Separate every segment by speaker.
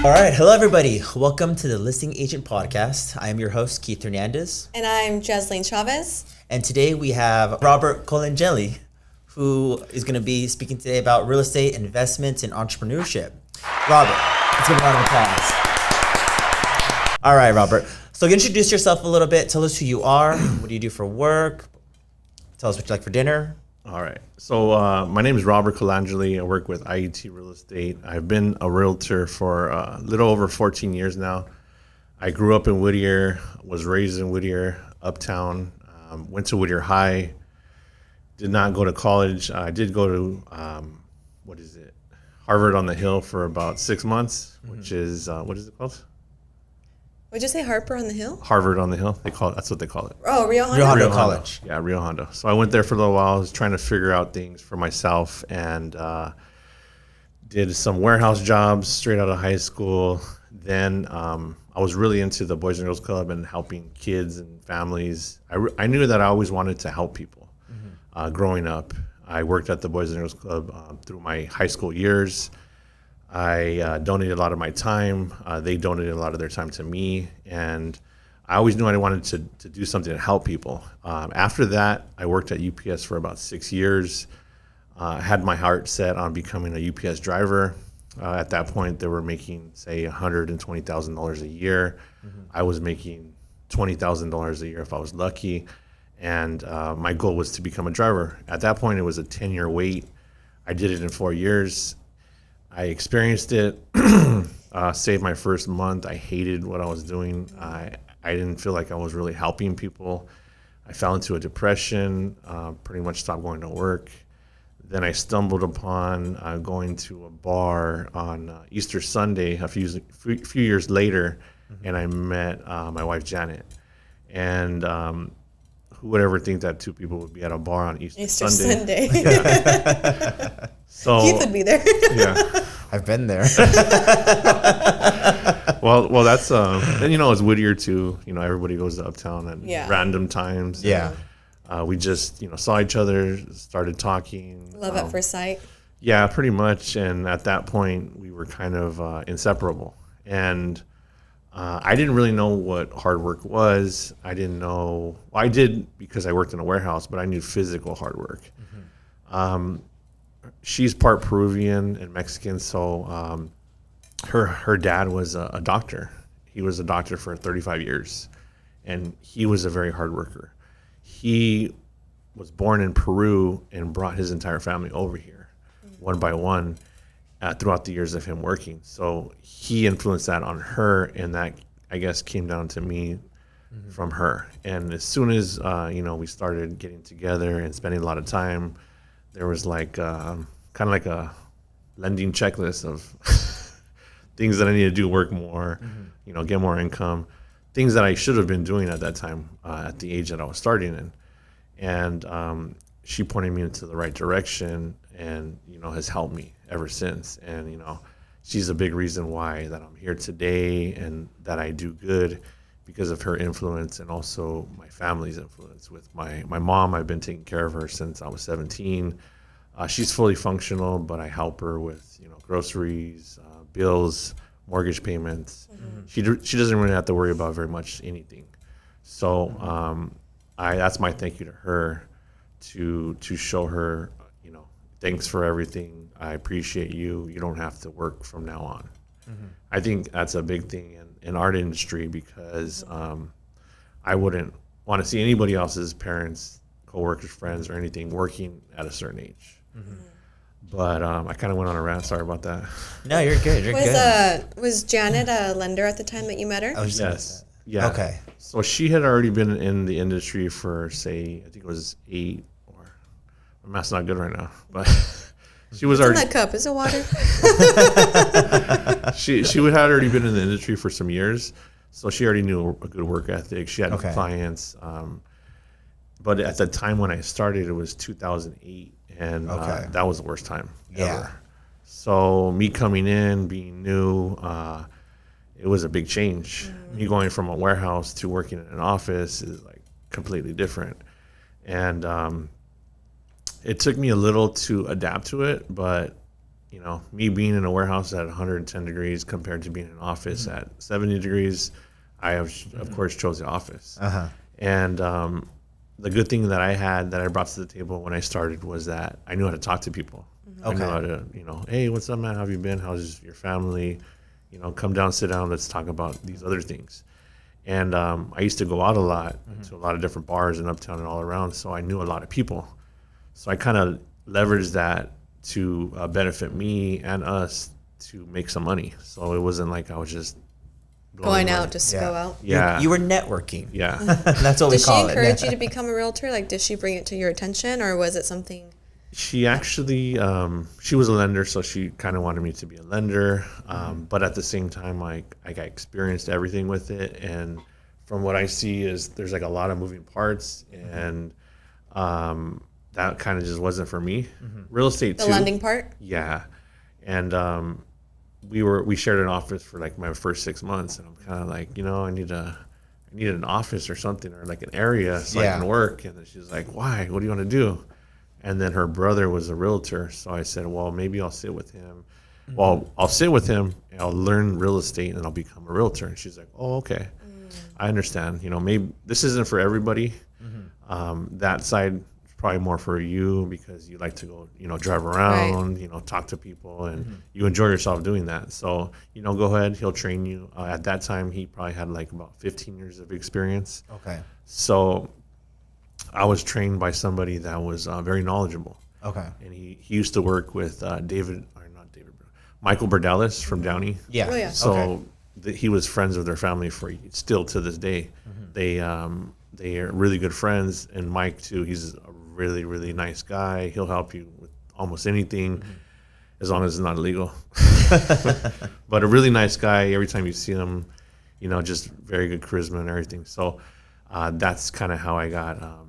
Speaker 1: All right. Hello, everybody. Welcome to the Listing Agent Podcast. I am your host, Keith Hernandez.
Speaker 2: And I'm Jesline Chavez.
Speaker 1: And today we have Robert Coligeni, who is going to be speaking today about real estate, investments, and entrepreneurship. Robert, let's give a round of applause. All right, Robert. So introduce yourself a little bit. Tell us who you are. What do you do for work? Tell us what you like for dinner.
Speaker 3: All right. So my name is Robert Coligeni. I work with IET Real Estate. I've been a realtor for a little over 14 years now. I grew up in Whittier, was raised in Whittier, uptown, went to Whittier High, did not go to college. I did go to, Harvard on the Hill for about 6 months, which is, what is it called?
Speaker 2: Would you say Harper on the Hill?
Speaker 3: Harvard on the Hill. That's what they call it.
Speaker 2: Oh, Rio Hondo?
Speaker 1: Rio Hondo
Speaker 3: Rio
Speaker 1: College.
Speaker 3: Hondo. Yeah, Rio Hondo. So I went there for a little while. I was trying to figure out things for myself and did some warehouse jobs straight out of high school. Then I was really into the Boys and Girls Club and helping kids and families. I knew that I always wanted to help people. Growing up, I worked at the Boys and Girls Club through my high school years. I donated a lot of my time. They donated a lot of their time to me. And I always knew I wanted to do something to help people. After that, I worked at UPS for about 6 years. Had my heart set on becoming a UPS driver. At that point, they were making, say, $120,000 a year. I was making $20,000 a year if I was lucky. And my goal was to become a driver. At that point, it was a 10-year wait. I did it in 4 years. I experienced it, saved my first month. I hated what I was doing. I didn't feel like I was really helping people. I fell into a depression, pretty much stopped going to work. Then I stumbled upon going to a bar on Easter Sunday a few years later, and I met my wife, Janet. And who would ever think that two people would be at a bar on Easter Sunday?
Speaker 2: Yeah. So Keith would be there.
Speaker 3: Yeah.
Speaker 1: I've been there.
Speaker 3: well, that's and it's Whittier too. Everybody goes to Uptown at random times.
Speaker 1: Yeah.
Speaker 3: We just saw each other, started talking.
Speaker 2: Love at first sight.
Speaker 3: Yeah, pretty much. And at that point, we were kind of inseparable. And I didn't really know what hard work was. I didn't know. Well, I did because I worked in a warehouse, but I knew physical hard work. She's part Peruvian and Mexican, so her dad was a doctor. He was a doctor for 35 years, and he was a very hard worker. He was born in Peru and brought his entire family over here, one by one, throughout the years of him working. So he influenced that on her, and that, I guess, came down to me from her. And as soon as, we started getting together and spending a lot of time, there was kind of like a lending checklist of things that I need to do, work more, get more income, things that I should have been doing at that time, at the age that I was starting in. And she pointed me into the right direction and, has helped me ever since. And, she's a big reason why that I'm here today and that I do good because of her influence and also my family's influence. With my mom, I've been taking care of her since I was 17. She's fully functional, but I help her with, groceries, bills, mortgage payments. She doesn't really have to worry about very much anything. So that's my thank you to her, to show her, thanks for everything. I appreciate you. You don't have to work from now on. I think that's a big thing in our industry because I wouldn't want to see anybody else's parents, coworkers, friends, or anything working at a certain age. But I kind of went on a rant. Sorry about that.
Speaker 1: No, you're good. You're good.
Speaker 2: Was Janet a lender at the time that you met her?
Speaker 3: Yes. Yeah.
Speaker 1: Okay.
Speaker 3: So she had already been in the industry for, say, I think it was 8 or my math's not good right now, but she was already
Speaker 2: in that cup. Is it water?
Speaker 3: she had already been in the industry for some years, so she already knew a good work ethic. She had clients. But at the time when I started, it was 2008. And that was the worst time ever. So me coming in, being new, it was a big change. Me going from a warehouse to working in an office is like completely different. And it took me a little to adapt to it, but you know, me being in a warehouse at 110 degrees compared to being in an office at 70 degrees, I have, of course, chose the office. And the good thing that I had that I brought to the table when I started was that I knew how to talk to people. I knew how to, you know, hey, what's up, man? How have you been? How's your family? You know, come down, sit down. Let's talk about these other things. And I used to go out a lot to a lot of different bars in Uptown and all around. So I knew a lot of people. So I kind of leveraged that to benefit me and us to make some money. So it wasn't like I was just
Speaker 2: Going out just to go out.
Speaker 3: Yeah.
Speaker 1: You were networking.
Speaker 3: Yeah.
Speaker 1: That's what we
Speaker 2: Did she
Speaker 1: call it.
Speaker 2: encourage you to become a realtor? Like, did she bring it to your attention, or was it something?
Speaker 3: She actually, she was a lender, so she kind of wanted me to be a lender. But at the same time, I experienced everything with it. And from what I see is there's like a lot of moving parts, and that kind of just wasn't for me. Real estate,
Speaker 2: The lending part?
Speaker 3: Yeah. And we shared an office for like my first 6 months, and I'm kind of like, you know, I needed an office or something, or like an area so I can work. And then she's like, why? What do you want to do? And then her brother was a realtor, so I said, well, maybe I'll sit with him. Well, I'll sit with him, and I'll learn real estate, and I'll become a realtor. And she's like, oh, okay. I understand. You know, maybe this isn't for everybody. That side is probably more for you because you like to go, you know, drive around, you know, talk to people, and you enjoy yourself doing that. So, you know, go ahead. He'll train you. At that time, he probably had like about 15 years of experience.
Speaker 1: Okay.
Speaker 3: So I was trained by somebody that was very knowledgeable.
Speaker 1: Okay.
Speaker 3: And he used to work with Michael Berdalis from Downey.
Speaker 1: Yeah.
Speaker 2: Oh, yeah.
Speaker 3: So he was friends with their family still to this day. They are really good friends, and Mike too. He's a really, really nice guy. He'll help you with almost anything, as long as it's not illegal. But a really nice guy. Every time you see him, you know, just very good charisma and everything. So that's kind of how I got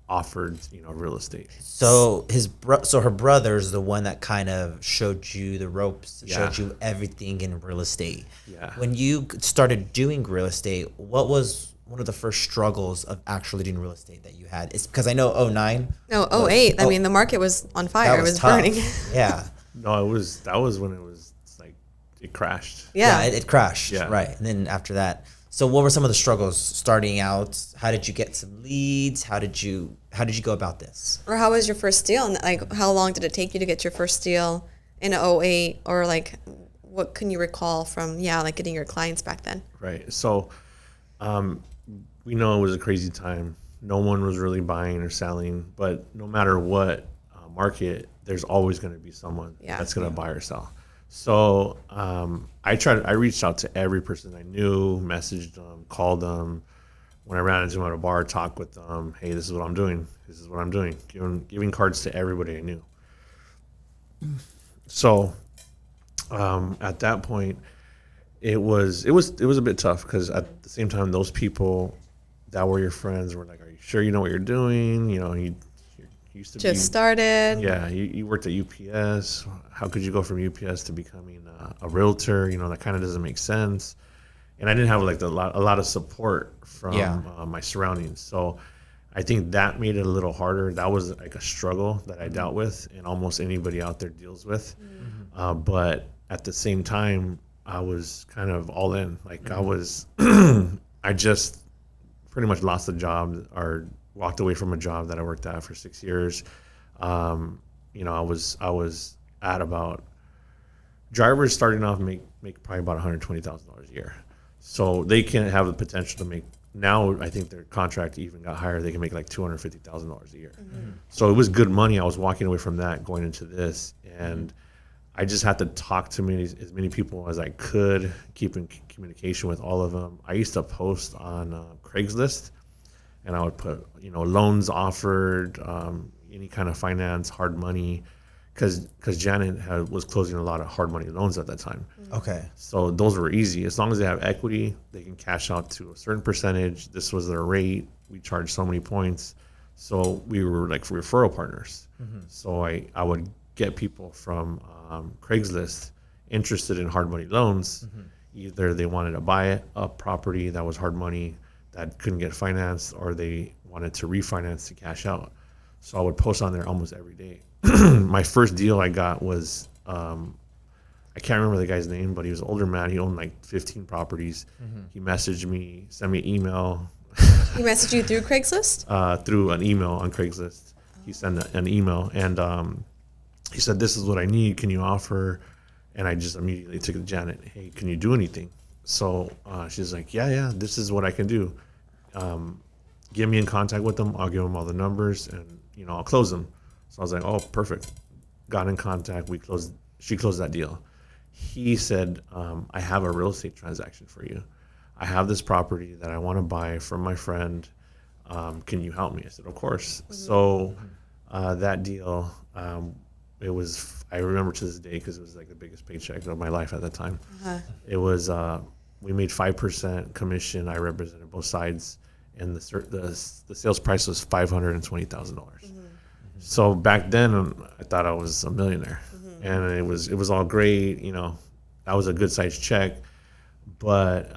Speaker 3: offered, you know, real estate.
Speaker 1: So her brother's the one that kind of showed you the ropes, showed you everything in real estate.
Speaker 3: Yeah.
Speaker 1: When you started doing real estate, what was one of the first struggles of actually doing real estate that you had? It's because I know 09.
Speaker 2: No, 08. I mean, the market was on fire. It was
Speaker 1: tough.
Speaker 2: burning.
Speaker 1: Yeah.
Speaker 3: No, that was when it was like it crashed.
Speaker 2: Yeah.
Speaker 1: It crashed.
Speaker 3: Yeah.
Speaker 1: Right. And then after that, so what were some of the struggles starting out? How did you get some leads? How did you go about this?
Speaker 2: Or how was your first deal? And like, how long did it take you to get your first deal in 08? Or like, what can you recall from, like getting your clients back then?
Speaker 3: Right. So we know it was a crazy time. No one was really buying or selling, but no matter what market, there's always going to be someone that's going to buy or sell. So I reached out to every person I knew, messaged them, called them. When I ran into them at a bar, talked with them. Hey, this is what I'm doing. This is what I'm doing. Giving cards to everybody I knew. So at that point, it was a bit tough because at the same time, those people that were your friends were like, "Are you sure you know what you're doing? You know, you used to
Speaker 2: just started.
Speaker 3: Yeah, you worked at UPS. How could you go from UPS to becoming a realtor? You know, that kind of doesn't make sense." And I didn't have like a lot of support from my surroundings. So I think that made it a little harder. That was like a struggle that I dealt with, and almost anybody out there deals with. But at the same time, I was kind of all in. Like I was, I just pretty much lost a job or walked away from a job that I worked at for 6 years. You know, I was at about, drivers starting off make probably about $120,000 a year. So they can have the potential to make, now I think their contract even got higher. They can make like $250,000 a year. So it was good money. I was walking away from that going into this, and I just had to talk to as many people as I could, keep in communication with all of them. I used to post on Craigslist, and I would put, you know, loans offered, any kind of finance, hard money, because Janet was closing a lot of hard money loans at that time.
Speaker 1: Okay.
Speaker 3: So those were easy. As long as they have equity, they can cash out to a certain percentage. This was their rate. We charged so many points. So we were like referral partners. So I would get people from Craigslist interested in hard money loans. Either they wanted to buy a property that was hard money that couldn't get financed, or they wanted to refinance to cash out. So I would post on there almost every day. My first deal I got was I can't remember the guy's name, but he was an older man. He owned like 15 properties. He messaged me, sent me an email.
Speaker 2: He messaged you through Craigslist?
Speaker 3: Through an email on Craigslist. He sent an email, and he said, "This is what I need. Can you offer?" And I just immediately took it to Janet. "Hey, can you do anything?" So she's like, yeah, this is what I can do. Get me in contact with them. I'll give them all the numbers, and I'll close them. So I was like, oh, perfect. Got in contact. She closed that deal. He said, I have a real estate transaction for you. I have this property that I want to buy from my friend. Can you help me? I said, of course. So that deal, it was, I remember to this day because it was like the biggest paycheck of my life at that time. It was, we made 5% commission. I represented both sides, and the sales price was $520,000. So back then, I thought I was a millionaire, and it was all great. That was a good sized check, but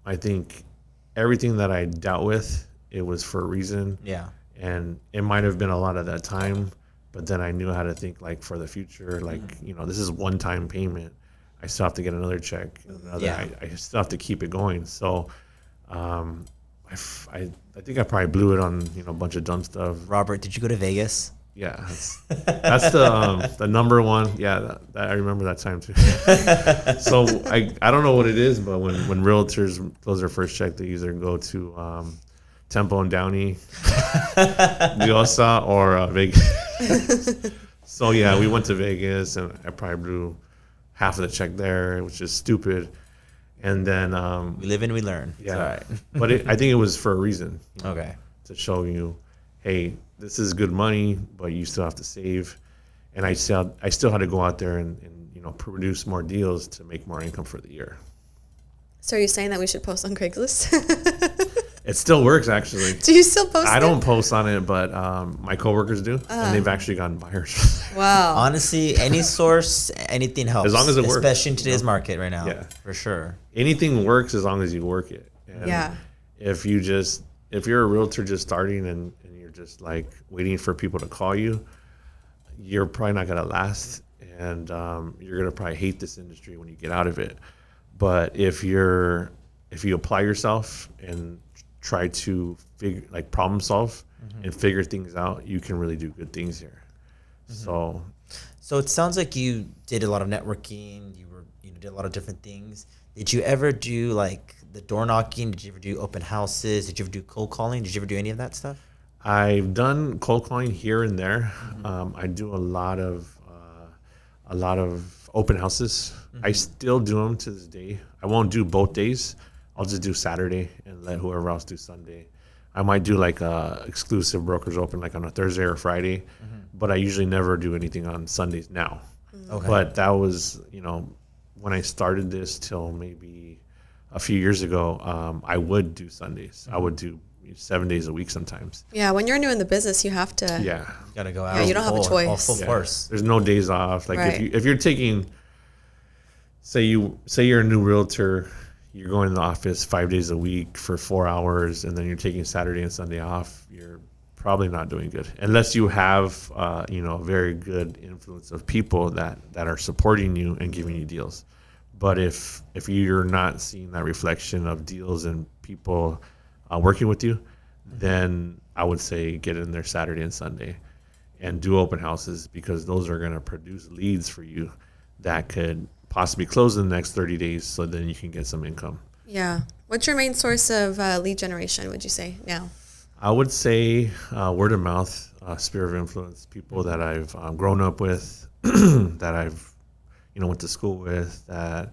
Speaker 3: I think everything that I dealt with, it was for a reason.
Speaker 1: Yeah.
Speaker 3: And it might have been a lot of that time, but then I knew how to think like for the future. Like this is one time payment. I still have to get another check. I still have to keep it going. So I think I probably blew it on a bunch of dumb stuff.
Speaker 1: Robert, did you go to Vegas?
Speaker 3: Yeah, that's the number one. Yeah, I remember that time too. So I don't know what it is, but when realtors close their first check, they either go to Temple and Downey, Diosa, or Vegas. So yeah, we went to Vegas, and I probably blew half of the check there, which is stupid. And then
Speaker 1: we live and we learn.
Speaker 3: Yeah,
Speaker 1: all right.
Speaker 3: But I think it was for a reason.
Speaker 1: Okay.
Speaker 3: To show you, hey, this is good money, but you still have to save. And I still had to go out there and produce more deals to make more income for the year.
Speaker 2: So are you saying that we should post on Craigslist?
Speaker 3: It still works, actually.
Speaker 2: Do you still post
Speaker 3: I don't post on it, but my coworkers do, and they've actually gotten buyers.
Speaker 2: Wow.
Speaker 1: Honestly, any source, anything helps.
Speaker 3: As long as it works.
Speaker 1: Especially in today's market right now.
Speaker 3: Yeah.
Speaker 1: For sure.
Speaker 3: Anything works as long as you work it. And
Speaker 2: Yeah.
Speaker 3: if you're a realtor just starting and you're just like waiting for people to call you, you're probably not going to last, and you're going to probably hate this industry when you get out of it. But if you apply yourself and try to problem solve and figure things out, you can really do good things here. So
Speaker 1: it sounds like you did a lot of networking. You did a lot of different things. Did you ever do like the door knocking? Did you ever do open houses? Did you ever do cold calling? Did you ever do any of that stuff?
Speaker 3: I've done cold calling here and there. I do a lot of open houses. I still do them to this day. I won't do both days. I'll just do Saturday and let whoever else do Sunday. I might do like exclusive brokers open like on a Thursday or Friday, but I usually never do anything on Sundays now.
Speaker 1: Okay.
Speaker 3: But that was, when I started this till maybe a few years ago, I would do Sundays. I would do 7 days a week sometimes.
Speaker 2: Yeah, when you're new in the business, you have to.
Speaker 3: Yeah.
Speaker 1: You got to go out.
Speaker 2: Yeah, you don't have a choice.
Speaker 1: All full force.
Speaker 3: There's no days off. Like
Speaker 2: Right.
Speaker 3: if you're taking, say you're a new realtor, you're going to the office 5 days a week for 4 hours, and then you're taking Saturday and Sunday off, you're probably not doing good. Unless you have, a very good influence of people that are supporting you and giving you deals. But if you're not seeing that reflection of deals and people working with you, then I would say get in there Saturday and Sunday and do open houses, because those are going to produce leads for you that could possibly close in the next 30 days, so then you can get some income.
Speaker 2: Yeah. What's your main source of lead generation, would you say now?
Speaker 3: I would say word of mouth, sphere of influence, people that I've grown up with, that I've went to school with, that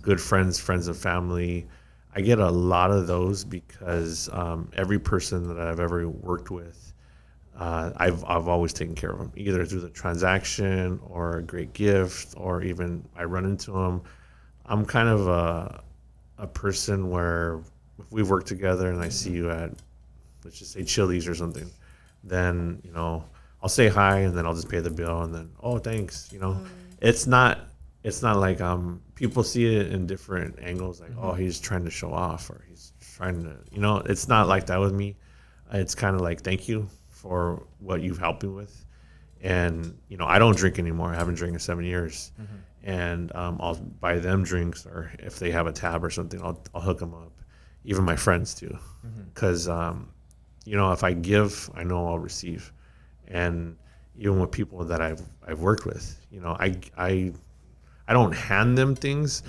Speaker 3: good friends of family. I get a lot of those because every person that I've ever worked with, I've always taken care of them, either through the transaction or a great gift, or even I run into them. I'm kind of a person where if we've worked together and I see you at, let's just say Chili's or something, then I'll say hi and then I'll just pay the bill and then, oh, thanks. It's not like people see it in different angles, like oh, he's trying to show off, or he's trying to it's not like that with me. It's kind of like, thank you for what you've helped me with, And, I don't drink anymore. I haven't drank in 7 years. And I'll buy them drinks, or if they have a tab or something, I'll hook them up. Even my friends too. Because, if I give, I know I'll receive. And even with people that I've worked with, I don't hand them things,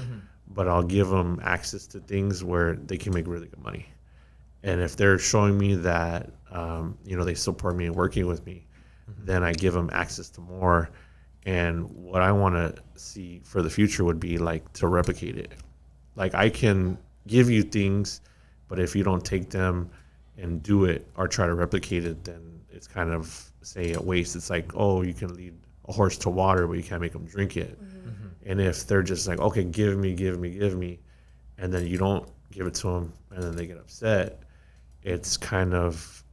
Speaker 3: but I'll give them access to things where they can make really good money. And if they're showing me that, they support me and working with me, then I give them access to more. And what I want to see for the future would be like to replicate it. Like I can give you things, but if you don't take them and do it or try to replicate it, then it's kind of, say, a waste. It's like, oh, you can lead a horse to water, but you can't make them drink it. And if they're just like, okay, give me, and then you don't give it to them, and then they get upset, it's kind of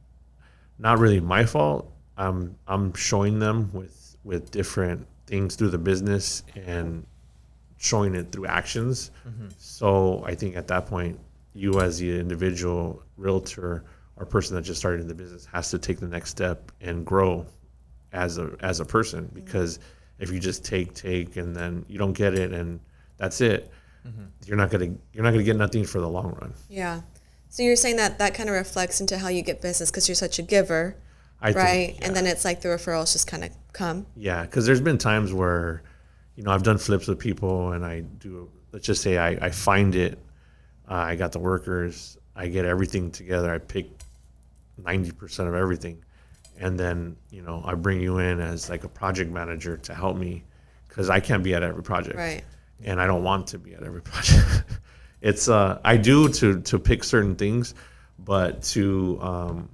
Speaker 3: not really my fault. I'm showing them with different things through the business and showing it through actions. So I think at that point, you as the individual realtor or person that just started in the business has to take the next step and grow as a person. Because if you just take and then you don't get it and that's it, you're not gonna get nothing for the long run.
Speaker 2: Yeah. So you're saying that kind of reflects into how you get business because you're such a giver,
Speaker 3: I
Speaker 2: right?
Speaker 3: think, yeah.
Speaker 2: And then it's like the referrals just kind of come.
Speaker 3: Yeah, because there's been times where, I've done flips with people and I do, let's just say I find it, I got the workers, I get everything together, I pick 90% of everything. And then, I bring you in as like a project manager to help me because I can't be at every project.
Speaker 2: Right.
Speaker 3: And I don't want to be at every project. It's, I do to pick certain things, but to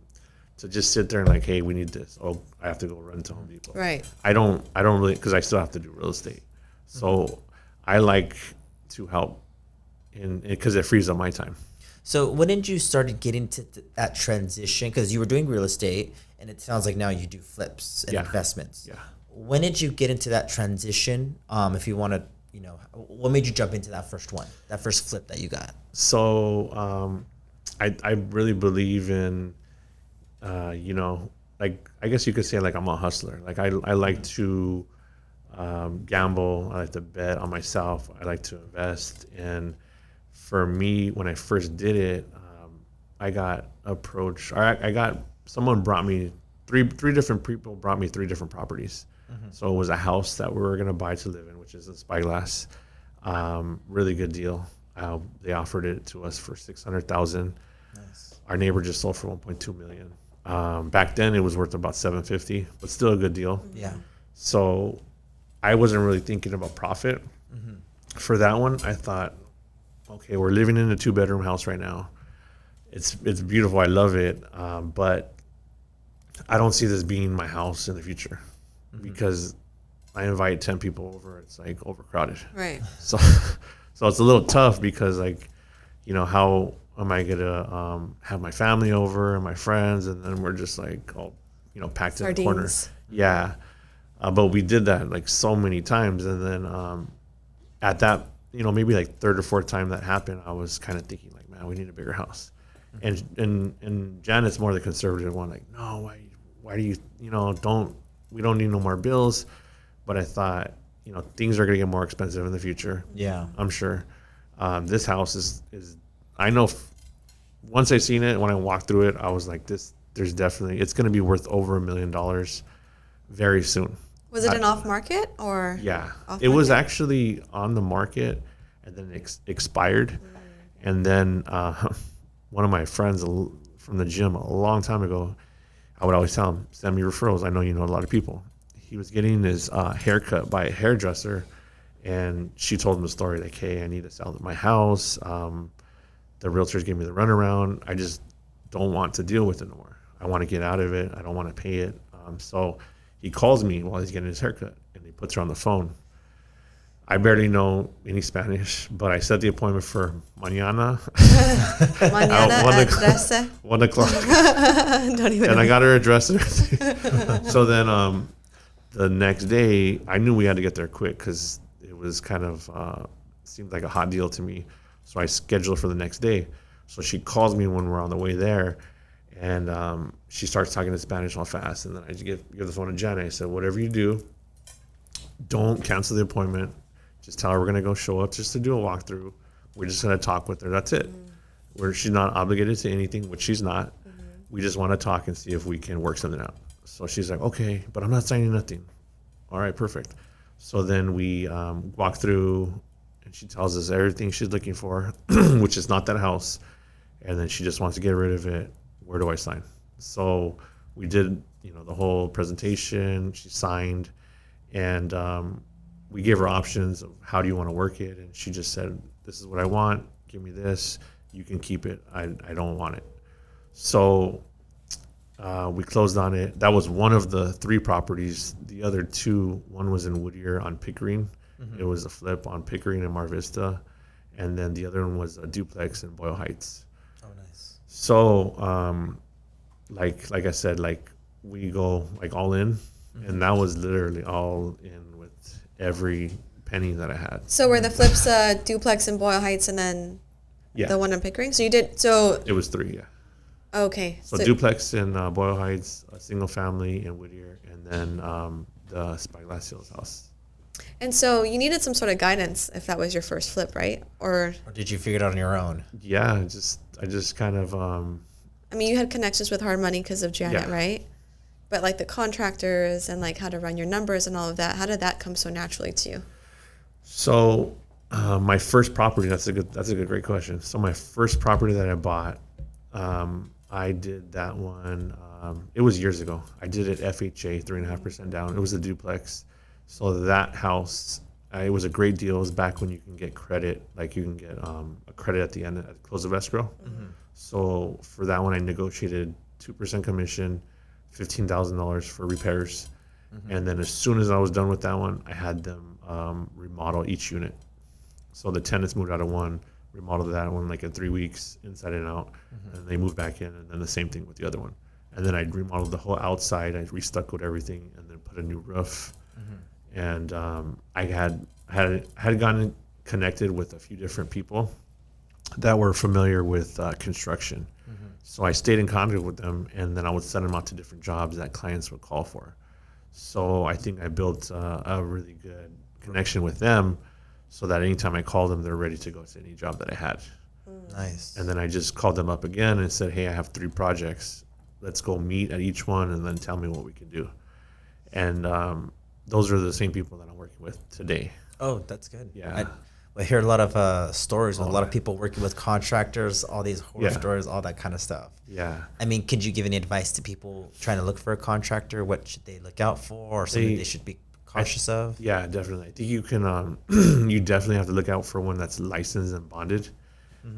Speaker 3: just sit there and like, hey, we need this. Oh, I have to go run to Home Depot.
Speaker 2: Right.
Speaker 3: I don't really, because I still have to do real estate. So I like to help because it frees up my time.
Speaker 1: So when did you start getting to that transition? Because you were doing real estate, and it sounds like now you do flips and investments. Yeah. When did you get into that transition? If you want to, what made you jump into that first one, that first flip that you got?
Speaker 3: So I really believe in, like, I guess you could say like I'm a hustler. Like I like to gamble. I like to bet on myself. I like to invest. And for me, when I first did it, I got approached. Someone brought me three different people brought me 3 different properties. So it was a house that we were gonna buy to live in, which is in Spyglass. Really good deal. They offered it to us for $600,000. Nice. Our neighbor just sold for $1.2 million. Back then it was worth about $750,000, but still a good deal.
Speaker 1: Yeah.
Speaker 3: So I wasn't really thinking about profit. For that one, I thought, okay, we're living in a 2-bedroom house right now. It's beautiful. I love it. But I don't see this being my house in the future because I invite 10 people over. It's like overcrowded.
Speaker 2: Right.
Speaker 3: So it's a little tough because like, how am I gonna have my family over and my friends, and then we're just like all, packed in the corner. Yeah. But we did that like so many times. And then at that, maybe like 3rd or 4th time that happened, I was kind of thinking like, man, we need a bigger house. And Janet's more the conservative one. Like, no, why do you, we don't need no more bills. But I thought, things are going to get more expensive in the future. Yeah. I'm sure. This house is I know once I seen it, when I walked through it, I was like, it's going to be worth over $1 million very soon.
Speaker 2: Was it an off market or?
Speaker 3: Yeah, it was actually on the market and then expired. And then one of my friends from the gym a long time ago, I would always tell him, send me referrals. I know you know a lot of people. He was getting his haircut by a hairdresser, and she told him the story like, hey, I need to sell my house. The realtors gave me the runaround. I just don't want to deal with it anymore. I want to get out of it. I don't want to pay it. So he calls me while he's getting his haircut, and he puts her on the phone. I barely know any Spanish, but I set the appointment for mañana.
Speaker 2: Mañana at
Speaker 3: 1 o'clock.
Speaker 2: Don't even
Speaker 3: and
Speaker 2: know.
Speaker 3: I got her address and everything. So then the next day, I knew we had to get there quick because it was kind of seemed like a hot deal to me. So I scheduled for the next day. So she calls me when we're on the way there, And she starts talking in Spanish all fast. And then I give the phone to Janet. I said, whatever you do, don't cancel the appointment. Just tell her we're going to go show up just to do a walkthrough. We're just going to talk with her. That's it. Where she's not obligated to anything, which she's not. We just want to talk and see if we can work something out. So she's like, okay, but I'm not signing nothing. All right, perfect. So then we walk through, and she tells us everything she's looking for, which is not that house. And then she just wants to get rid of it. Where do I sign? So we did, the whole presentation. She signed, and we gave her options of how do you want to work it. And she just said, this is what I want. Give me this. You can keep it. I don't want it. So we closed on it. That was one of the 3 properties. The other 2, one was in Whittier on Pickering. It was a flip on Pickering and Mar Vista. And then the other one was a duplex in Boyle Heights.
Speaker 1: Oh, nice.
Speaker 3: So, like I said, we go all in. And that was literally all in with every penny that I had.
Speaker 2: So were the flips duplex in Boyle Heights and then the one in Pickering? So you did,
Speaker 3: It was 3, yeah.
Speaker 2: Okay.
Speaker 3: So duplex in Boyle Heights, a single family in Whittier, and then the Spyglass Hills house.
Speaker 2: And so you needed some sort of guidance if that was your first flip, right? Or
Speaker 1: did you figure it out on your own?
Speaker 3: Yeah, I just kind of.
Speaker 2: I mean, you had connections with Hard Money because of Janet, right? But the contractors and how to run your numbers and all of that, how did that come so naturally to you?
Speaker 3: So my first property, that's a great question. So my first property that I bought, I did that one. It was years ago. I did it FHA, 3.5% down. It was a duplex. So that house, it was a great deal. It was back when you can get credit, you can get a credit at the end, at the close of escrow. So for that one, I negotiated 2% commission, $15,000 for repairs. And then as soon as I was done with that one, I had them remodel each unit. So the tenants moved out of one, remodeled that one in 3 weeks, inside and out. And they moved back in, and then the same thing with the other one. And then I remodeled the whole outside. I restuccoed everything, and then put a new roof. And I had gotten connected with a few different people that were familiar with construction. So I stayed in contact with them, and then I would send them out to different jobs that clients would call for. So I think I built a really good connection with them, so that anytime I called them, they're ready to go to any job that I had.
Speaker 1: Nice.
Speaker 3: And then I just called them up again and said, hey, I have 3 projects. Let's go meet at each one and then tell me what we can do. And those are the same people that I'm working with today.
Speaker 1: Oh, that's good.
Speaker 3: Yeah.
Speaker 1: I hear a lot of stories with a lot of people working with contractors, all these horror stories, all that kind of stuff.
Speaker 3: Yeah.
Speaker 1: I mean, could you give any advice to people trying to look for a contractor? What should they look out for, or something they should be cautious of?
Speaker 3: Yeah, definitely. I think you can, you definitely have to look out for one that's licensed and bonded,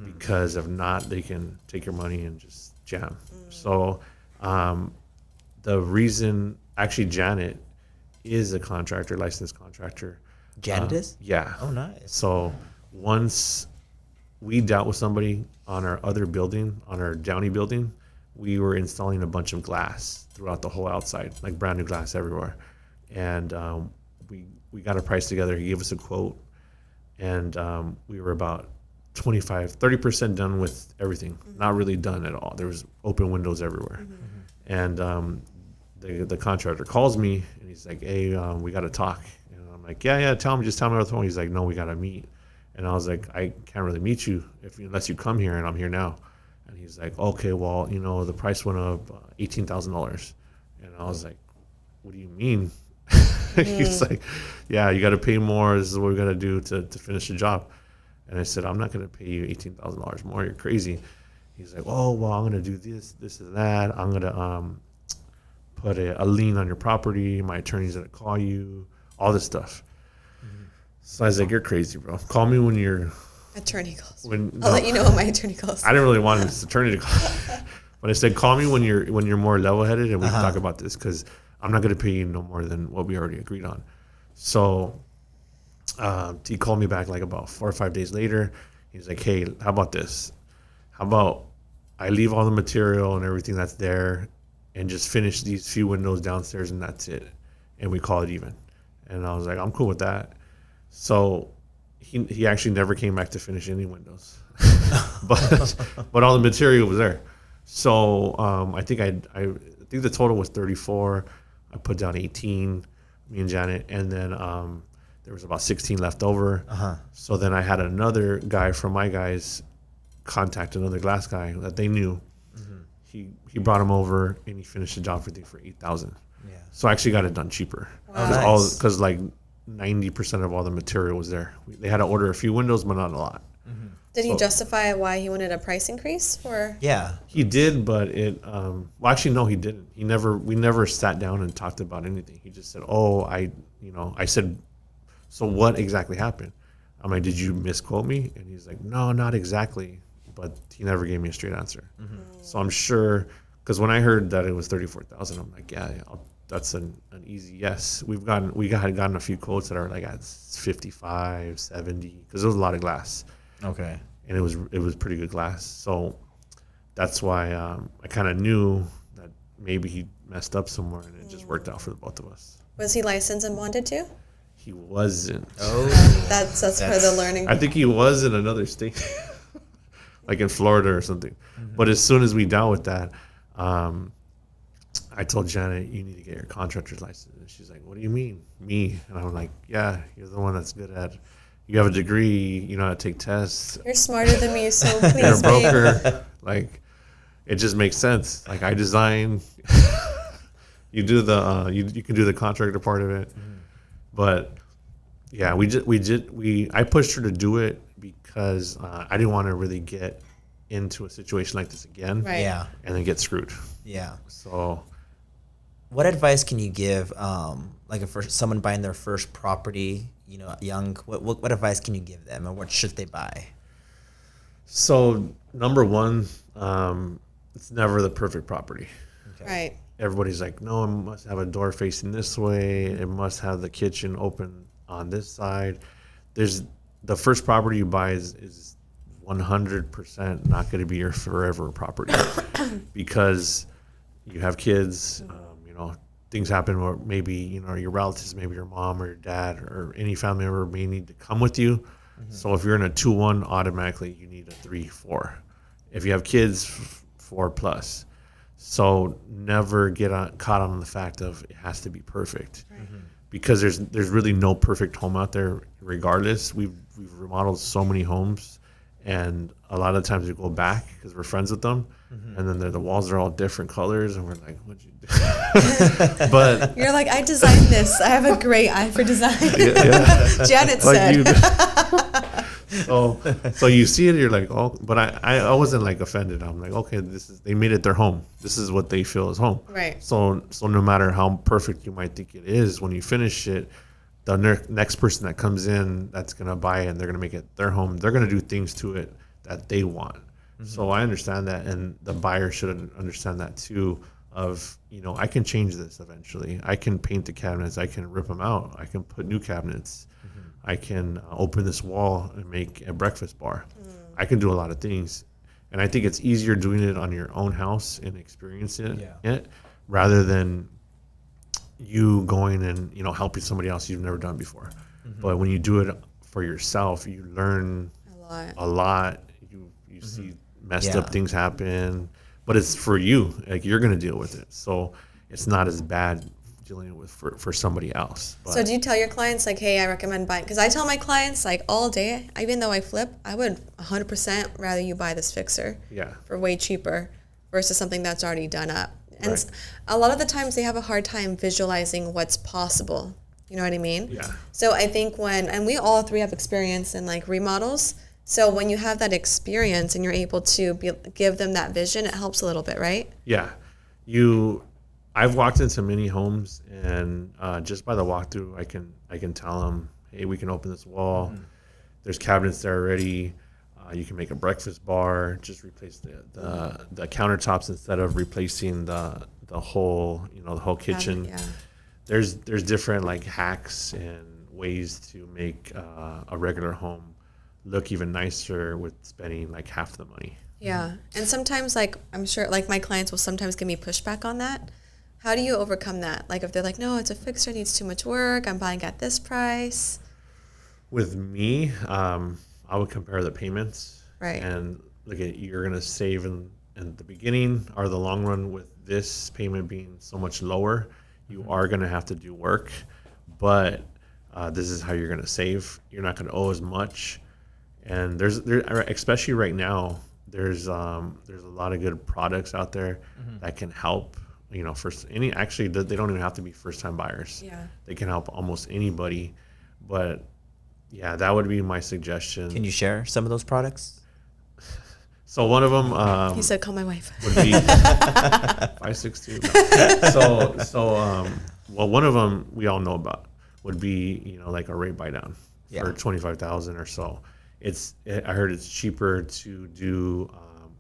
Speaker 3: because if not, they can take your money and just jam. So the reason, actually, Janet is a contractor, licensed contractor.
Speaker 1: Janet is?
Speaker 3: Yeah.
Speaker 1: Oh, nice.
Speaker 3: So once we dealt with somebody on our other building, on our Downey building, we were installing a bunch of glass throughout the whole outside, brand new glass everywhere. And we got a price together. He gave us a quote, and we were about 30% done with everything. Not really done at all. There was open windows everywhere. And the contractor calls me, and he's like, hey, we got to talk. And I'm like, yeah, just tell me over the phone. He's like, no, we got to meet. And I was like, I can't really meet you unless you come here, and I'm here now. And he's like, okay, well, the price went up $18,000. And I was like, what do you mean? He's like, yeah, you got to pay more. This is what we got to do to finish the job. And I said, I'm not going to pay you $18,000 more. You're crazy. He's like, oh, well, I'm going to do this and that. I'm going to put a lien on your property. My attorney's going to call you, all this stuff. So I was like, you're crazy, bro. Call me when you're...
Speaker 2: Attorney calls. I'll let you know when my attorney calls.
Speaker 3: I didn't really want his attorney to call. But I said, call me when you're more level-headed, and we can talk about this, because I'm not going to pay you no more than what we already agreed on. So he called me back about 4 or 5 days later. He's like, hey, how about this? How about I leave all the material and everything that's there and just finish these few windows downstairs, and that's it. And we call it even. And I was like, I'm cool with that. So he actually never came back to finish any windows. but all the material was there. So I think I think the total was 34. I put down 18, me and Janet, and then there was about 16 left over. So then I had another guy from my guys contact another glass guy that they knew. He brought him over and he finished the job for 8,000.
Speaker 1: Yeah.
Speaker 3: So I actually got it done cheaper.
Speaker 2: Wow.
Speaker 1: Nice.
Speaker 3: Because like 90% of all the material was there. They had to order a few windows, but not a lot.
Speaker 2: Did he
Speaker 3: So-
Speaker 2: justify why he wanted a price increase? Or
Speaker 1: Yeah.
Speaker 3: He did, but well, actually, no, he didn't. We never sat down and talked about anything. He just said, I said, so what exactly happened? I'm like, did you misquote me? And he's like, no, not exactly. But he never gave me a straight answer. So I'm sure, because when I heard that it was 34,000, I'm like, yeah, that's an easy yes. We had gotten a few quotes that are like at 55, 70, because there was a lot of glass.
Speaker 1: Okay.
Speaker 3: And it was pretty good glass. So that's why I kind of knew that maybe he messed up somewhere, and it just worked out for the both of us.
Speaker 2: was he licensed and bonded too?
Speaker 3: He wasn't.
Speaker 1: Oh.
Speaker 2: That's for the learning.
Speaker 3: I think he was in another state, like in Florida or something. But as soon as we dealt with that, I told Janet, you need to get your contractor's license. And she's like, what do you mean? Me? And I'm like, yeah, you're the one that's good at, you have a degree, you know how to take tests.
Speaker 2: You're smarter than me, so
Speaker 3: You're a
Speaker 2: please, babe.
Speaker 3: broker. Like, it just makes sense. Like, I design, you do the, you can do the contractor part of it. But yeah, I pushed her to do it because I didn't want to really get into a situation like this again.
Speaker 2: Right.
Speaker 1: Yeah.
Speaker 3: And then get screwed.
Speaker 1: Yeah.
Speaker 3: So
Speaker 1: What advice can you give, like for someone buying their first property, you know, young? What advice can you give them, and what should they buy?
Speaker 3: So number one, it's never the perfect property.
Speaker 1: Okay.
Speaker 2: Right.
Speaker 3: Everybody's like, no, it must have a door facing this way. It must have the kitchen open on this side. The first property you buy is 100% not going to be your forever property because you have kids, you know, things happen where maybe, you know, your relatives, maybe your mom or your dad or any family member may need to come with you. So if you're in a 2-1, automatically you need a 3-4. If you have kids, 4+. So never get caught on the fact of it has to be perfect, because there's really no perfect home out there. Regardless, we've remodeled so many homes, and a lot of times we go back because we're friends with them, and then the walls are all different colors, and we're like, "What'd you do?" But
Speaker 2: You're like, I designed this. I have a great eye for design.
Speaker 3: yeah.
Speaker 2: Janet
Speaker 3: Like
Speaker 2: said.
Speaker 3: you so you see it, you're like, oh, but I wasn't like offended. I'm like, okay, they made it their home. This is what they feel is home.
Speaker 2: Right.
Speaker 3: So no matter how perfect you might think it is, when you finish it, the next person that comes in that's gonna buy it and they're gonna make it their home, they're gonna do things to it that they want. So I understand that, and the buyer should understand that too. Of, you know, I can change this eventually. I can paint the cabinets. I can rip them out. I can put new cabinets. I can open this wall and make a breakfast bar. I can do a lot of things. And I think it's easier doing it on your own house and experiencing it rather than you going and, you know, helping somebody else you've never done before. But when you do it for yourself, you learn a lot. You see messed up things happen, but it's for you. Like, you're going to deal with it. So it's not as bad dealing with for somebody else. But
Speaker 2: So do you tell your clients, like, hey, I recommend buying? Because I tell my clients, like, all day, even though I flip, I would 100% rather you buy this fixer for way cheaper versus something that's already done up. And a lot of the times they have a hard time visualizing what's possible. You know what I mean?
Speaker 3: Yeah.
Speaker 2: So I think and we all three have experience in like remodels. So when you have that experience and you're able to give them that vision, it helps a little bit, right?
Speaker 3: Yeah. I've walked into many homes, and just by the walkthrough, I can tell them, hey, we can open this wall. There's cabinets there already. You can make a breakfast bar. Just replace the countertops instead of replacing the whole kitchen.
Speaker 2: Yeah.
Speaker 3: There's different like hacks and ways to make a regular home look even nicer with spending like half the money.
Speaker 2: Yeah. And sometimes, like, I'm sure, like, my clients will sometimes give me pushback on that. How do you overcome that? Like, if they're like, no, it's a fixer, it needs too much work, I'm buying at this price.
Speaker 3: With me, I would compare the payments.
Speaker 2: Right.
Speaker 3: And look at, you're going to save in in the beginning or the long run, with this payment being so much lower, you are going to have to do work, but this is how you're going to save. You're not going to owe as much. And especially right now, there's a lot of good products out there that can help. They don't even have to be first time buyers.
Speaker 2: Yeah.
Speaker 3: They can help almost anybody. But yeah, that would be my suggestion.
Speaker 1: Can you share some of those products?
Speaker 3: So one of them,
Speaker 2: He said, "Call my wife."
Speaker 3: would be 562. Well, one of them we all know about would be like a rate buy down for 25,000 or so. I heard it's cheaper to do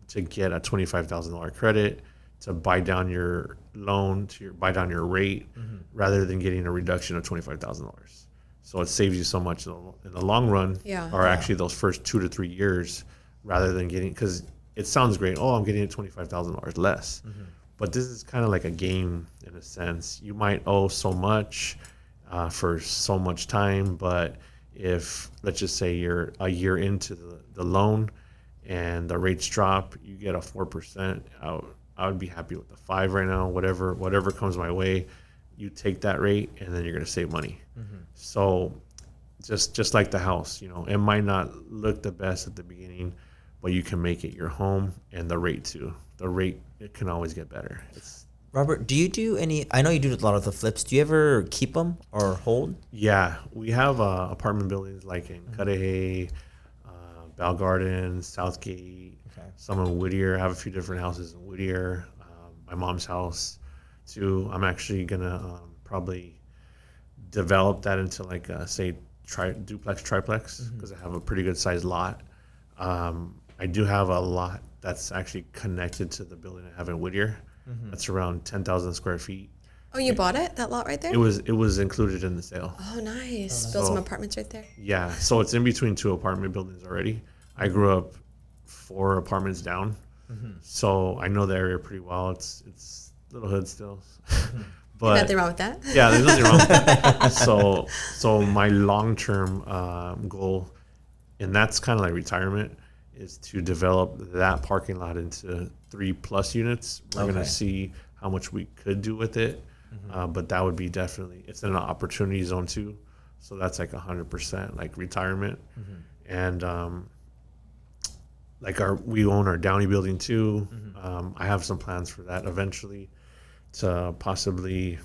Speaker 3: to get a $25,000 credit to buy down your loan buy down your rate rather than getting a reduction of $25,000. So it saves you so much in the long run, or actually those first 2 to 3 years, rather than because it sounds great. Oh, I'm getting it $25,000 less. But this is kind of like a game in a sense. You might owe so much for so much time, but if, let's just say, you're a year into the loan and the rates drop, you get a 4%. I would be happy with the 5 right now. Whatever comes my way, you take that rate, and then you're going to save money. So just like the house, it might not look the best at the beginning, but you can make it your home, and the rate too. The rate, it can always get better.
Speaker 1: Robert, do you do any? I know you do a lot of the flips. Do you ever keep them or hold?
Speaker 3: Yeah, we have apartment buildings like in Cudahy, Bell Gardens, Southgate, some in Whittier. I have a few different houses in Whittier. My mom's house too. I'm actually gonna probably develop that into like say duplex, triplex, because I have a pretty good sized lot. I do have a lot that's actually connected to the building I have in Whittier. That's around 10,000 square feet.
Speaker 2: Oh, you bought it? That lot right there?
Speaker 3: It was included in the sale.
Speaker 2: Oh, nice. Built some apartments right there.
Speaker 3: Yeah, so it's in between 2 apartment buildings already. I grew up 4 apartments down, so I know the area pretty well. It's little hood still, but
Speaker 2: nothing wrong with that.
Speaker 3: Yeah, there's nothing wrong with that. So my long-term goal, and that's kind of like retirement, is to develop that parking lot into 3+ units. We're going to see how much we could do with it. But that would be definitely, it's in an opportunity zone too. So that's like 100% like retirement. And we own our Downey building too. I have some plans for that eventually, to possibly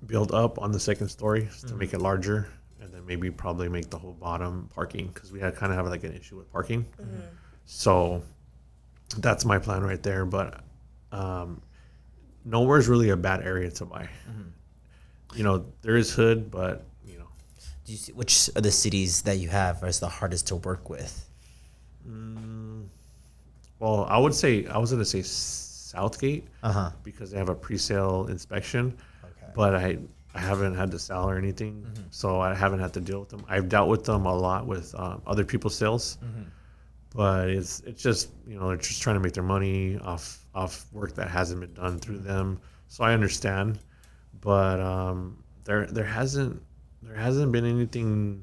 Speaker 3: build up on the second story to make it larger. And then probably make the whole bottom parking, because we kind of have like an issue with parking. So that's my plan right there. But nowhere's really a bad area to buy. There is hood, but
Speaker 1: Do you see which of the cities that you have is the hardest to work with?
Speaker 3: Well, I was gonna say Southgate, because they have a pre-sale inspection. But I haven't had to sell or anything, so I haven't had to deal with them. I've dealt with them a lot with other people's sales, but it's just they're just trying to make their money off work that hasn't been done through them. So I understand, but there hasn't been anything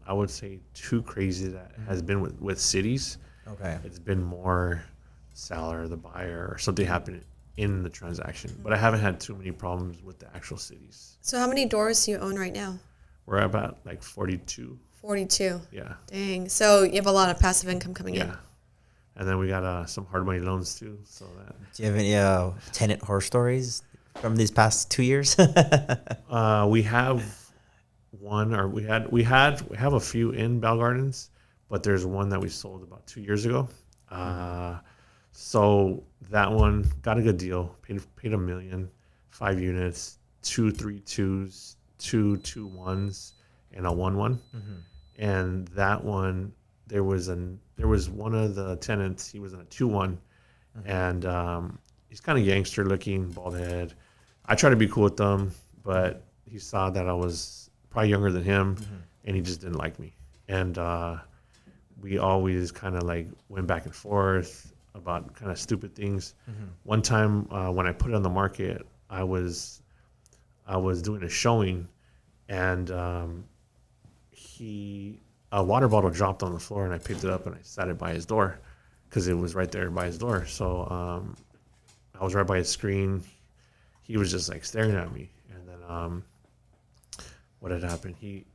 Speaker 3: I would say too crazy that has been with cities. It's been more seller, the buyer, or something happening in the transaction, but I haven't had too many problems with the actual cities.
Speaker 2: So how many doors do you own right now?
Speaker 3: We're about like 42.
Speaker 2: 42.
Speaker 3: Yeah.
Speaker 2: Dang. So you have a lot of passive income coming in.
Speaker 3: Yeah. And then we got some hard money loans too. So that.
Speaker 1: Do you have any tenant horror stories from these past 2 years?
Speaker 3: We have one, or we have a few in Bell Gardens, but there's one that we sold about 2 years ago. So that one got a good deal. Paid $1 million, 5 units, 2 3-2s, 2 2-1s, and a 1-1. And that one, there was one of the tenants. He was in a 2-1, and he's kind of gangster looking, bald head. I tried to be cool with them, but he saw that I was probably younger than him, and he just didn't like me. And we always kind of like went back and forth about kind of stupid things. One time when I put it on the market, I was doing a showing, and a water bottle dropped on the floor, and I picked it up and I sat it by his door, because it was right there by his door. So I was right by his screen. He was just like staring at me, and then what had happened? He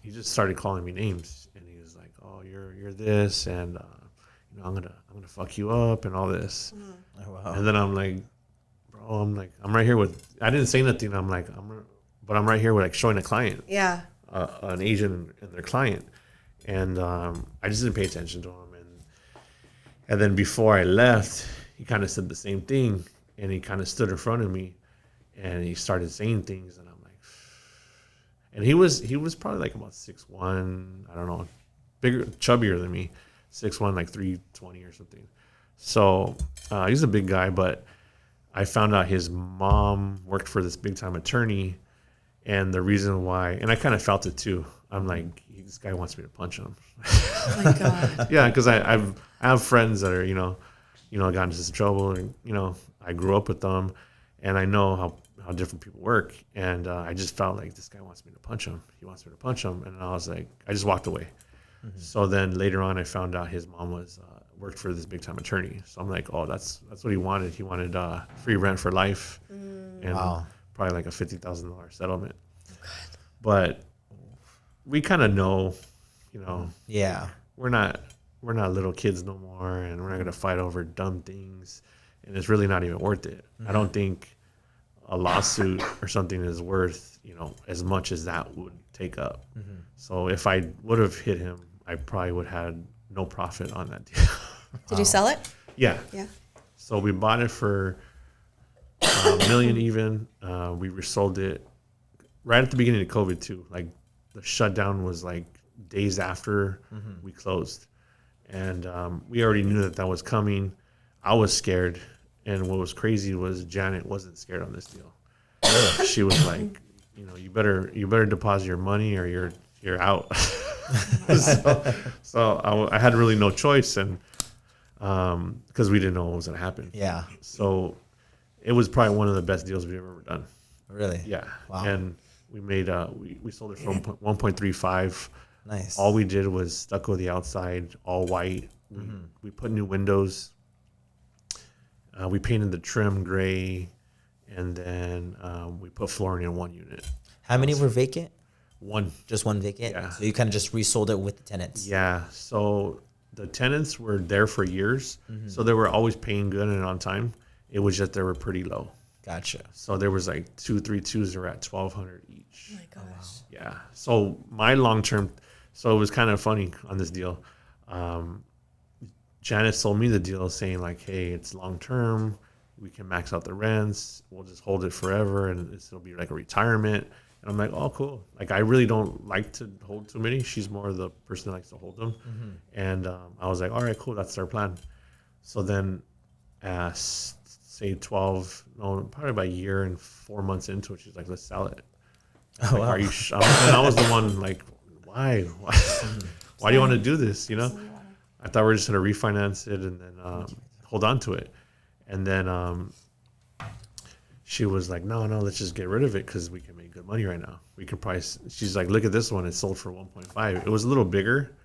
Speaker 3: just started calling me names, and he was like, "Oh, you're this, and you know, I'm gonna fuck you up and all this."
Speaker 1: Oh, wow.
Speaker 3: And then I'm like, bro, I'm right here with. I didn't say nothing. I'm like, but I'm right here with like showing a client.
Speaker 2: Yeah.
Speaker 3: An agent and their client, and I just didn't pay attention to him. And then before I left, he kind of said the same thing, and he kind of stood in front of me, and he started saying things, and I'm like, and he was probably like about 6'1", I don't know, bigger, chubbier than me, 6'1", like 320 or something. So he's a big guy, but I found out his mom worked for this big time attorney, and the reason why, and I kind of felt it too. I'm like, this guy wants me to punch him.
Speaker 2: Oh my God.
Speaker 3: Yeah, because I have friends that are got into some trouble, and I grew up with them, and I know how different people work, and I just felt like this guy wants me to punch him. He wants me to punch him, and I was like, I just walked away. Mm-hmm. So then later on, I found out his mom was worked for this big time attorney. So I'm like, oh, that's what he wanted. He wanted free rent for life, and probably like a $50,000 settlement. Oh, God. But we kind of know,
Speaker 1: Yeah,
Speaker 3: we're not little kids no more, and we're not gonna fight over dumb things, and it's really not even worth it. Mm-hmm. I don't think a lawsuit or something is worth as much as that would take up. Mm-hmm. So if I would have hit him, I probably would have had no profit on that deal.
Speaker 2: Did you sell it?
Speaker 3: Yeah. So we bought it for $1 million even. We resold it right at the beginning of COVID too. Like the shutdown was like days after we closed, and we already knew that was coming. I was scared, and what was crazy was Janet wasn't scared on this deal. She was like, you better deposit your money or you're out. so I had really no choice, and because we didn't know what was gonna happen.
Speaker 1: Yeah.
Speaker 3: So it was probably one of the best deals we've ever done.
Speaker 1: Really?
Speaker 3: Yeah.
Speaker 1: Wow.
Speaker 3: And we made we sold it for 1.35.
Speaker 1: Nice.
Speaker 3: All we did was stucco the outside, all white. We put new windows. We painted the trim gray, and then we put flooring in one unit.
Speaker 1: How many were vacant?
Speaker 3: One.
Speaker 1: Just one vacant?
Speaker 3: Yeah.
Speaker 1: So you kind of just resold it with the tenants?
Speaker 3: Yeah. So the tenants were there for years, so they were always paying good and on time. It was just they were pretty low.
Speaker 1: Gotcha.
Speaker 3: So there was like 232s that were at $1,200 each.
Speaker 2: Oh my gosh. Wow.
Speaker 3: Yeah. So my long-term, so it was kind of funny on this deal. Janice sold me the deal saying like, hey, it's long-term. We can max out the rents. We'll just hold it forever, and it'll be like a retirement. And I'm like, oh, cool. Like, I really don't like to hold too many. She's more the person that likes to hold them. And I was like, all right, cool. That's our plan. So then say probably about a year and 4 months into it, she's like, let's sell it.
Speaker 1: Oh,
Speaker 3: like,
Speaker 1: wow.
Speaker 3: Are you and I was the one like, why do you want to do this? I thought we were just going to refinance it and then hold on to it. And then she was like, no, let's just get rid of it because we can make good money right now. We can price. She's like, look at this one. It sold for 1.5. It was a little bigger,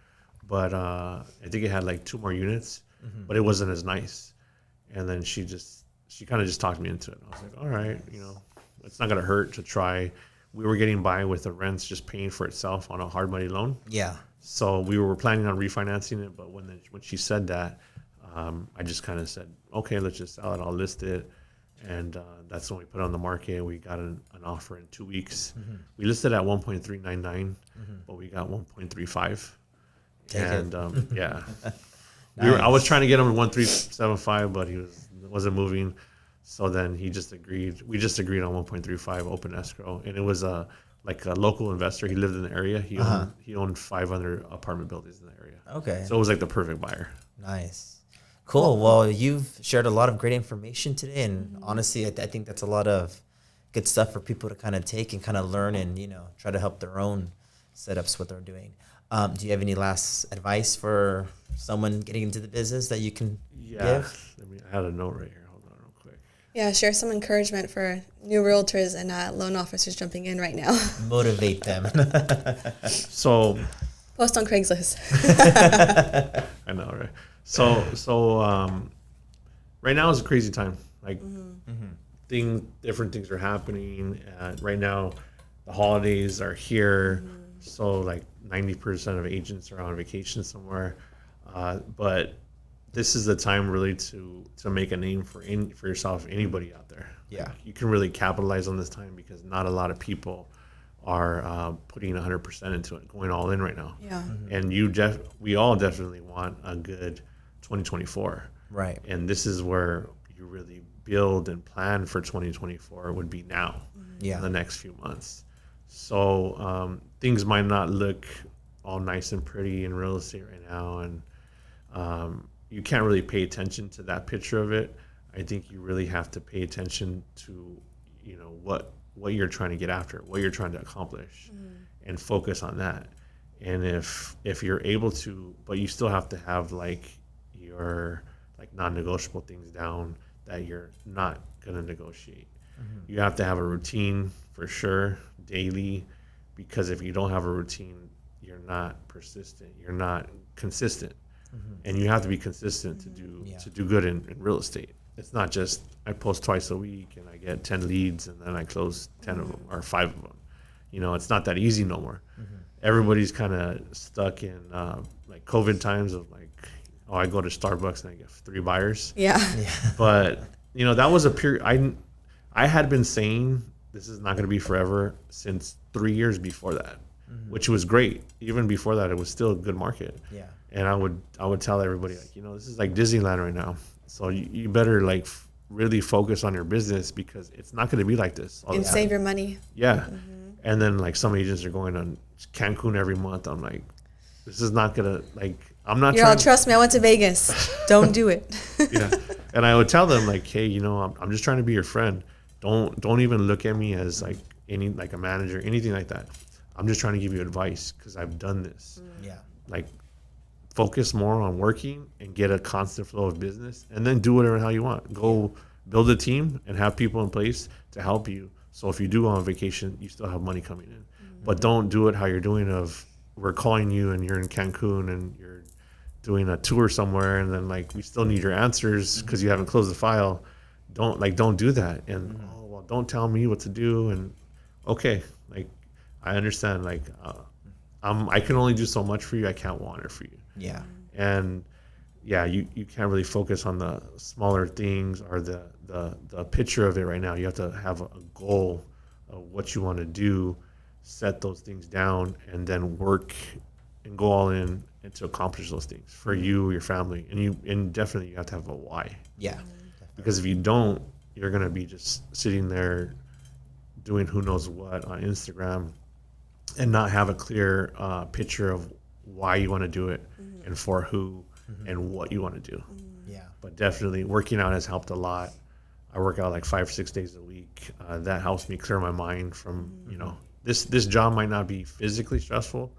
Speaker 3: but I think it had like 2 more units, but it wasn't as nice. And then she kind of just talked me into it. I was like, all right, it's not going to hurt to try. We were getting by with the rents just paying for itself on a hard money loan.
Speaker 1: Yeah.
Speaker 3: So we were planning on refinancing it, but when she said that, I just kind of said, okay, let's just sell it. I'll list it. And that's when we put it on the market. We got an offer in 2 weeks. We listed at 1.399, but we got 1.35. And yeah. Nice. I was trying to get him at 1.375, but he wasn't moving. So then he just agreed. We just agreed on 1.35 open escrow, and it was like a local investor. He lived in the area. He owned 500 apartment buildings in the area.
Speaker 1: Okay.
Speaker 3: So it was like the perfect buyer.
Speaker 1: Nice. Cool. Well, you've shared a lot of great information today, and honestly, I think that's a lot of good stuff for people to kind of take and kind of learn and try to help their own setups what they're doing. Do you have any last advice for someone getting into the business that you can give?
Speaker 3: I had a note right here. Hold on real quick.
Speaker 2: Yeah, share some encouragement for new realtors and loan officers jumping in right now.
Speaker 1: Motivate them.
Speaker 3: So
Speaker 2: post on Craigslist.
Speaker 3: I know, right? Right now is a crazy time. Like different things are happening. Right now, the holidays are here. So like 90% of agents are on vacation somewhere. But this is the time really to make a name for yourself, anybody out there.
Speaker 1: Yeah.
Speaker 3: Like, you can really capitalize on this time because not a lot of people are putting 100% into it, going all in right now.
Speaker 2: Yeah.
Speaker 3: And we all definitely want a good 2024.
Speaker 1: Right.
Speaker 3: And this is where you really build and plan for 2024 would be now,
Speaker 1: Yeah.
Speaker 3: in the next few months. So things might not look all nice and pretty in real estate right now, and you can't really pay attention to that picture of it. I think you really have to pay attention to, what you're trying to get after, what you're trying to accomplish, and focus on that. And if you're able to, but you still have to have like your non-negotiable things down that you're not going to negotiate. You have to have a routine for sure, daily, because if you don't have a routine, you're not persistent, you're not consistent. And you have to be consistent to do good in real estate. It's not just I post twice a week and I get 10 leads and then I close 10 of them or 5 of them. It's not that easy no more. Everybody's kind of stuck in like COVID times of like, oh, I go to Starbucks and I get 3 buyers.
Speaker 2: Yeah.
Speaker 3: But that was a period. I had been saying this is not going to be forever since 3 years before that, which was great. Even before that, it was still a good market.
Speaker 1: Yeah.
Speaker 3: And I would tell everybody, like, this is like Disneyland right now. So you better like really focus on your business because it's not going to be like this all
Speaker 2: And
Speaker 3: the time.
Speaker 2: save your money.
Speaker 3: Yeah. And then like some agents are going on Cancun every month. I'm like, this is not going to like, I'm not
Speaker 2: You're all, trust me, I went to Vegas. Don't do it.
Speaker 3: Yeah. And I would tell them like, hey, I'm just trying to be your friend. Don't even look at me as like a manager, anything like that. I'm just trying to give you advice because I've done this.
Speaker 1: Yeah.
Speaker 3: Like, focus more on working and get a constant flow of business, and then do whatever the hell you want. Go build a team and have people in place to help you. So if you do go on vacation, you still have money coming in. But don't do it how you're doing of we're calling you and you're in Cancun and you're doing a tour somewhere and then like we still need your answers because you haven't closed the file. Don't do that. And oh well, don't tell me what to do. And okay, like I understand. Like I can only do so much for you. I can't wander for you.
Speaker 1: Yeah.
Speaker 3: And yeah, you can't really focus on the smaller things or the picture of it right now. You have to have a goal of what you want to do, set those things down, and then work and go all in and to accomplish those things for you, your family, and definitely you have to have a why.
Speaker 1: Yeah.
Speaker 3: Because if you don't, you're gonna be just sitting there doing who knows what on Instagram and not have a clear picture of why you want to do it and for who and what you want to do.
Speaker 1: Yeah.
Speaker 3: But definitely working out has helped a lot. I work out like 5 or 6 days a week. That helps me clear my mind from, this job might not be physically stressful,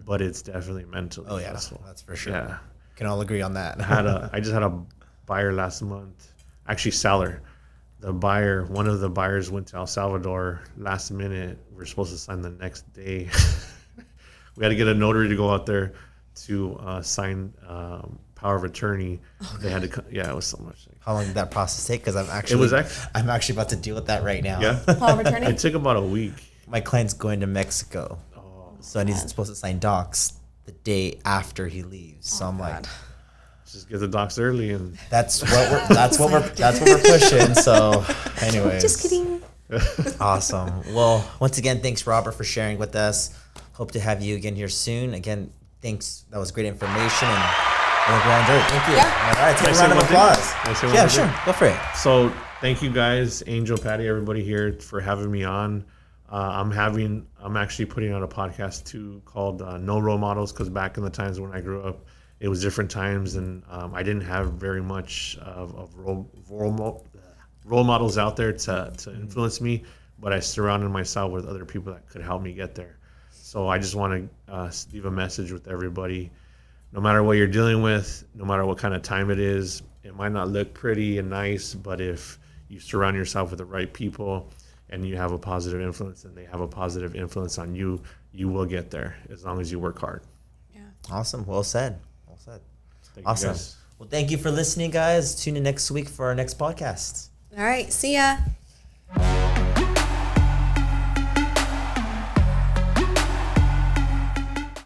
Speaker 3: but it's definitely mentally stressful.
Speaker 1: That's for sure.
Speaker 3: Yeah.
Speaker 1: Can all agree on that.
Speaker 3: I just had a buyer last month, actually seller. One of the buyers went to El Salvador last minute. We were supposed to sign the next day. We had to get a notary to go out there to sign power of attorney. They had to, it was so much.
Speaker 1: How long did that process take? Because I'm actually about to deal with that right now.
Speaker 3: Yeah.
Speaker 2: Power of attorney?
Speaker 3: It took about a week.
Speaker 1: My client's going to Mexico, so he's supposed to sign docs the day after he leaves. So I'm like,
Speaker 3: just get the docs early, and
Speaker 1: that's what we're pushing. So, anyways,
Speaker 2: just kidding.
Speaker 1: Awesome. Well, once again, thanks Robert for sharing with us. Hope to have you again here soon. Again, thanks. That was great information, and we'll go on dirt. Thank you.
Speaker 2: Yeah.
Speaker 1: All right, take a
Speaker 3: Can I
Speaker 1: round of
Speaker 3: say one
Speaker 1: applause.
Speaker 3: thing? Can I say one
Speaker 1: Yeah,
Speaker 3: more
Speaker 1: sure.
Speaker 3: thing?
Speaker 1: Go for it.
Speaker 3: So thank you guys, Angel, Patty, everybody here for having me on. I'm actually putting out a podcast too called No Role Models, because back in the times when I grew up, it was different times, and I didn't have very much of role models out there to influence me, but I surrounded myself with other people that could help me get there. So I just want to leave a message with everybody. No matter what you're dealing with, no matter what kind of time it is, it might not look pretty and nice, but if you surround yourself with the right people and you have a positive influence and they have a positive influence on you, you will get there as long as you work hard.
Speaker 2: Yeah.
Speaker 1: Awesome. Well said.
Speaker 3: Thank
Speaker 1: Awesome.
Speaker 3: you guys.
Speaker 1: Well, thank you for listening, guys. Tune in next week for our next podcast.
Speaker 2: All right. See ya.